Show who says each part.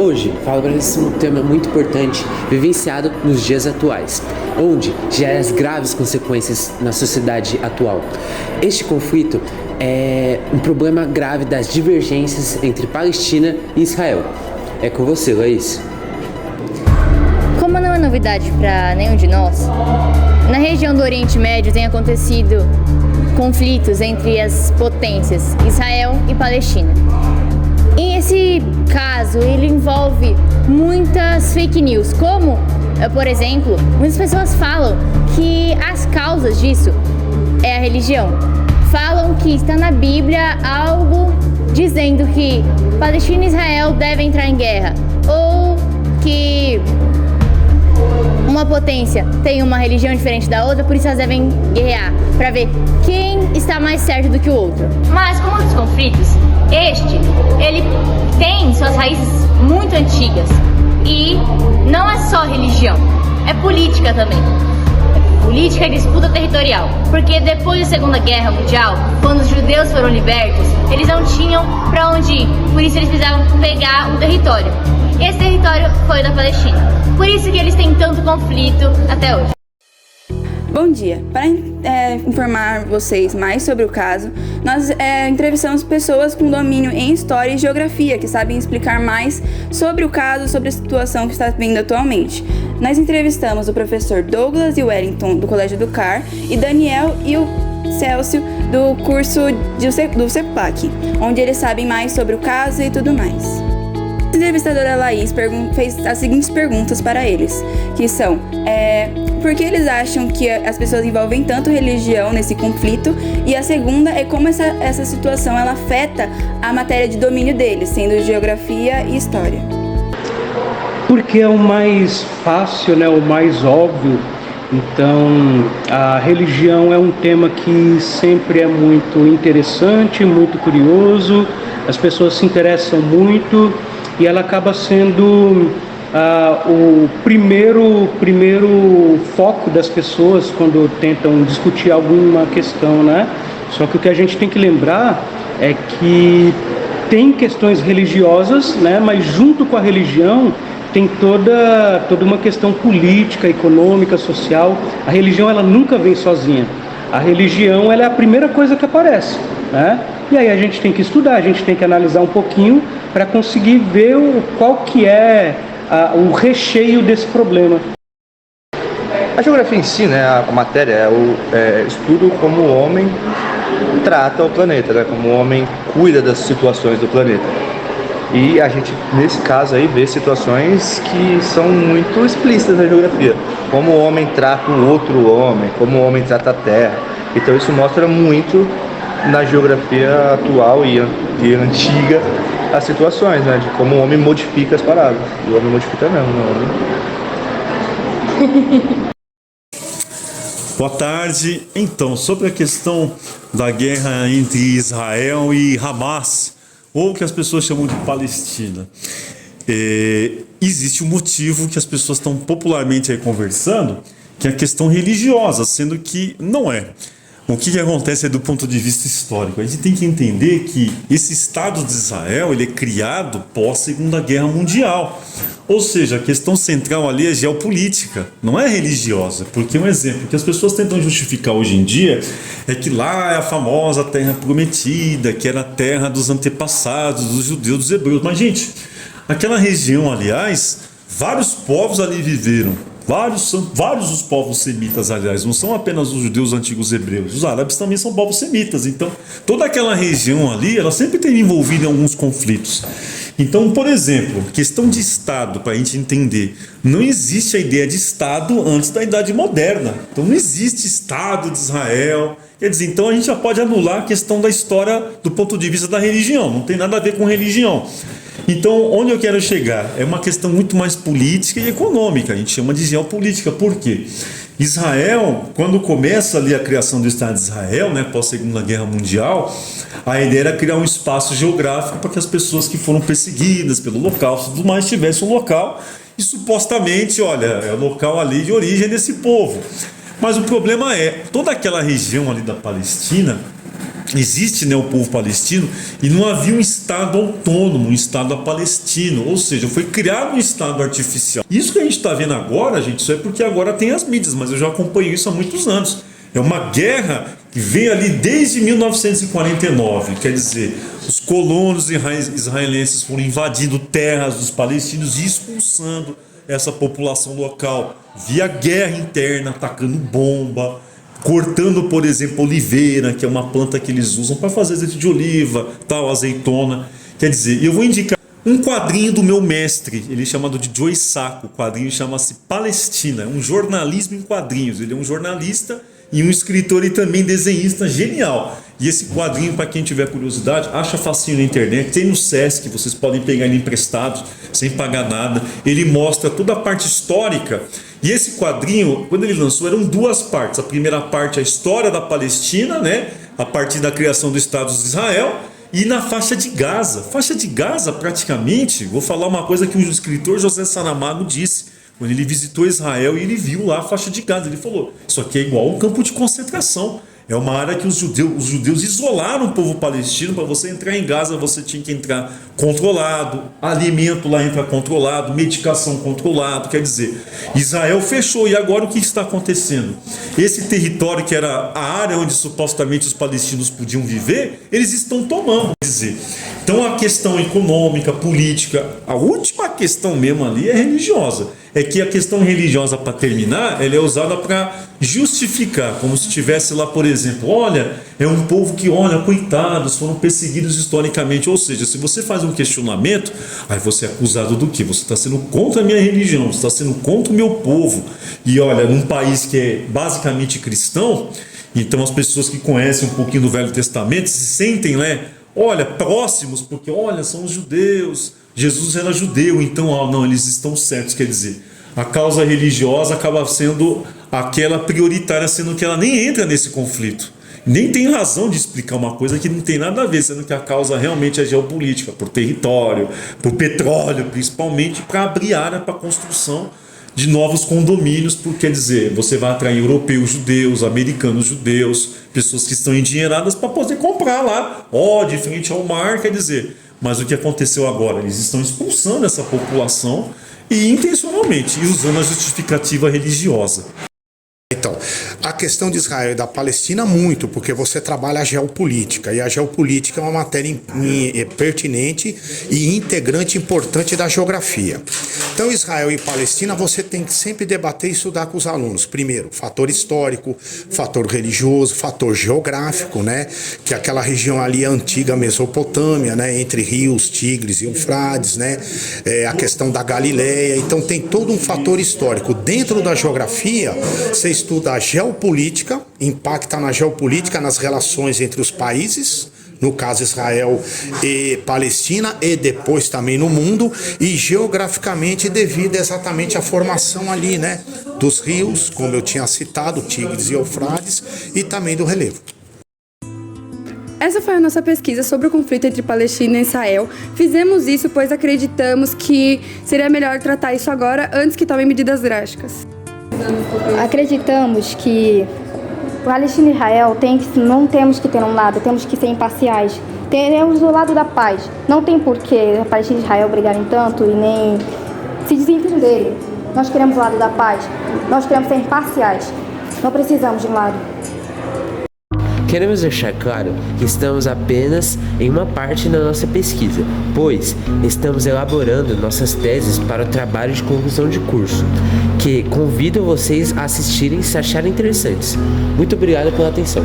Speaker 1: Hoje falo para esse um tema muito importante, vivenciado nos dias atuais, onde gera as graves consequências na sociedade atual. Este conflito é um problema grave das divergências entre Palestina e Israel. É com você, Laís.
Speaker 2: Como não é novidade para nenhum de nós, na região do Oriente Médio tem acontecido conflitos entre as potências Israel e Palestina. E esse caso, ele envolve muitas fake news, como, por exemplo, muitas pessoas falam que as causas disso é a religião. Falam que está na Bíblia algo dizendo que Palestina e Israel devem entrar em guerra, ou que uma potência tem uma religião diferente da outra, por isso elas devem guerrear, para ver quem está mais certo do que o outro. Mas como outros conflitos, ele tem suas raízes muito antigas e não é só religião, é política também. É política e disputa territorial, porque depois da Segunda Guerra Mundial, quando os judeus foram libertos, eles não tinham para onde ir, por isso eles precisavam pegar um território. Esse território foi da Palestina, por isso que eles têm tanto conflito até hoje.
Speaker 3: Bom dia! Para informar vocês mais sobre o caso, nós entrevistamos pessoas com domínio em História e Geografia, que sabem explicar mais sobre o caso, sobre a situação que está vindo atualmente. Nós entrevistamos o professor Douglas e Wellington, do Colégio do CAR, e Daniel e o Célcio, do curso do CEPAC, onde eles sabem mais sobre o caso e tudo mais. A entrevistadora Laís fez as seguintes perguntas para eles, que são: por que eles acham que as pessoas envolvem tanto religião nesse conflito? E a segunda é como essa situação ela afeta a matéria de domínio deles, sendo geografia e história.
Speaker 4: Porque é o mais fácil, né, o mais óbvio. Então, a religião é um tema que sempre é muito interessante, muito curioso, as pessoas se interessam muito e ela acaba sendo o primeiro foco das pessoas quando tentam discutir alguma questão, né? Só que o que a gente tem que lembrar é que tem questões religiosas, né? Mas junto com a religião tem toda uma questão política, econômica, social. A religião ela nunca vem sozinha. A religião ela é a primeira coisa que aparece, né? E aí a gente tem que estudar, a gente tem que analisar um pouquinho para conseguir ver qual que é o recheio desse problema.
Speaker 5: A geografia em si, né, a matéria, é o estudo como o homem trata o planeta, né, como o homem cuida das situações do planeta. E a gente, nesse caso aí, vê situações que são muito explícitas na geografia. Como o homem trata um outro homem, como o homem trata a terra. Então isso mostra muito na geografia atual e antiga as situações, né, de como o homem modifica as paradas. E o homem modifica mesmo, né?
Speaker 6: Boa tarde. Então, sobre a questão da guerra entre Israel e Hamas, ou que as pessoas chamam de Palestina, existe um motivo que as pessoas estão popularmente aí conversando, que é a questão religiosa, sendo que não é. O que acontece é do ponto de vista histórico. A gente tem que entender que esse Estado de Israel ele é criado pós Segunda Guerra Mundial. Ou seja, a questão central ali é geopolítica, não é religiosa. Porque um exemplo que as pessoas tentam justificar hoje em dia é que lá é a famosa Terra Prometida, que era a terra dos antepassados, dos judeus, dos hebreus. Mas, gente, aquela região, aliás, vários povos ali viveram. Vários os povos semitas, aliás, não são apenas os judeus antigos hebreus, os árabes também são povos semitas. Então, toda aquela região ali, ela sempre tem envolvido em alguns conflitos. Então, por exemplo, questão de Estado, para a gente entender, não existe a ideia de Estado antes da Idade Moderna. Então, não existe Estado de Israel. Quer dizer, então a gente já pode anular a questão da história do ponto de vista da religião, não tem nada a ver com religião. Então, onde eu quero chegar? É uma questão muito mais política e econômica, a gente chama de geopolítica. Por quê? Israel, quando começa ali a criação do Estado de Israel, né, pós Segunda Guerra Mundial, a ideia era criar um espaço geográfico para que as pessoas que foram perseguidas pelo Holocausto e tudo mais tivessem um local e supostamente, olha, é o local ali de origem desse povo. Mas o problema é, toda aquela região ali da Palestina, existe, né, o povo palestino e não havia um Estado autônomo, um Estado palestino, ou seja, foi criado um Estado artificial. Isso que a gente está vendo agora, gente, isso é porque agora tem as mídias, mas eu já acompanho isso há muitos anos. É uma guerra que vem ali desde 1949, quer dizer, os colonos israelenses foram invadindo terras dos palestinos e expulsando essa população local via guerra interna, atacando bomba, cortando, por exemplo, oliveira, que é uma planta que eles usam para fazer azeite de oliva, tal, azeitona. Quer dizer, eu vou indicar um quadrinho do meu mestre, ele é chamado de Joe Sacco, o quadrinho chama-se Palestina, é um jornalismo em quadrinhos, ele é um jornalista e um escritor e também desenhista genial. E esse quadrinho, para quem tiver curiosidade, acha facinho na internet, tem no Sesc, vocês podem pegar ele emprestado, sem pagar nada. Ele mostra toda a parte histórica. E esse quadrinho, quando ele lançou, eram duas partes. A primeira parte, a história da Palestina, né, a partir da criação do Estado de Israel, e na faixa de Gaza. Faixa de Gaza, praticamente, vou falar uma coisa que o escritor José Saramago disse, quando ele visitou Israel e ele viu lá a faixa de Gaza. Ele falou, isso aqui é igual um campo de concentração. É uma área que os judeus isolaram o povo palestino. Para você entrar em Gaza, você tinha que entrar controlado, alimento lá entra controlado, medicação controlado. Quer dizer, Israel fechou. E agora o que está acontecendo? Esse território que era a área onde supostamente os palestinos podiam viver, eles estão tomando. Quer dizer, então a questão econômica, política, a última questão mesmo ali é religiosa. É que a questão religiosa, para terminar, ela é usada para justificar, como se tivesse lá, por exemplo, olha, é um povo que, olha, coitados, foram perseguidos historicamente. Ou seja, se você faz um questionamento, aí você é acusado do quê? Você está sendo contra a minha religião, você está sendo contra o meu povo. E olha, num país que é basicamente cristão, então as pessoas que conhecem um pouquinho do Velho Testamento se sentem, né, olha, próximos, porque olha, são os judeus, Jesus era judeu, então não, eles estão certos. Quer dizer, a causa religiosa acaba sendo aquela prioritária, sendo que ela nem entra nesse conflito, nem tem razão de explicar uma coisa que não tem nada a ver, sendo que a causa realmente é geopolítica, por território, por petróleo, principalmente para abrir área para a construção de novos condomínios, porque quer dizer, você vai atrair europeus judeus, americanos judeus, pessoas que estão endinheiradas para poder comprar lá, de frente ao mar. Quer dizer, mas o que aconteceu agora? Eles estão expulsando essa população e intencionalmente, e usando a justificativa religiosa.
Speaker 7: Então, a questão de Israel e da Palestina muito, porque você trabalha a geopolítica, e a geopolítica é uma matéria pertinente e integrante importante da geografia. Então, Israel e Palestina, você tem que sempre debater e estudar com os alunos. Primeiro, fator histórico, fator religioso, fator geográfico, né? Que aquela região ali é a antiga Mesopotâmia, né? Entre rios, Tigres e Eufrates, né? A questão da Galileia. Então, tem todo um fator histórico. Dentro da geografia, você estuda a geopolítica, impacta na geopolítica, nas relações entre os países, no caso Israel e Palestina, e depois também no mundo, e geograficamente devido exatamente à formação ali, né, dos rios, como eu tinha citado, Tigres e Eufrates, e também do relevo.
Speaker 3: Essa foi a nossa pesquisa sobre o conflito entre Palestina e Israel. Fizemos isso pois acreditamos que seria melhor tratar isso agora antes que tomem medidas drásticas.
Speaker 2: Acreditamos que Palestina e Israel não temos que ter um lado, temos que ser imparciais. Teremos o lado da paz. Não tem porquê a Palestina e Israel brigarem tanto e nem se desentenderem. Nós queremos o lado da paz. Nós queremos ser imparciais. Não precisamos de um lado.
Speaker 1: Queremos deixar claro que estamos apenas em uma parte da nossa pesquisa, pois estamos elaborando nossas teses para o trabalho de conclusão de curso, que convido vocês a assistirem se acharem interessantes. Muito obrigado pela atenção.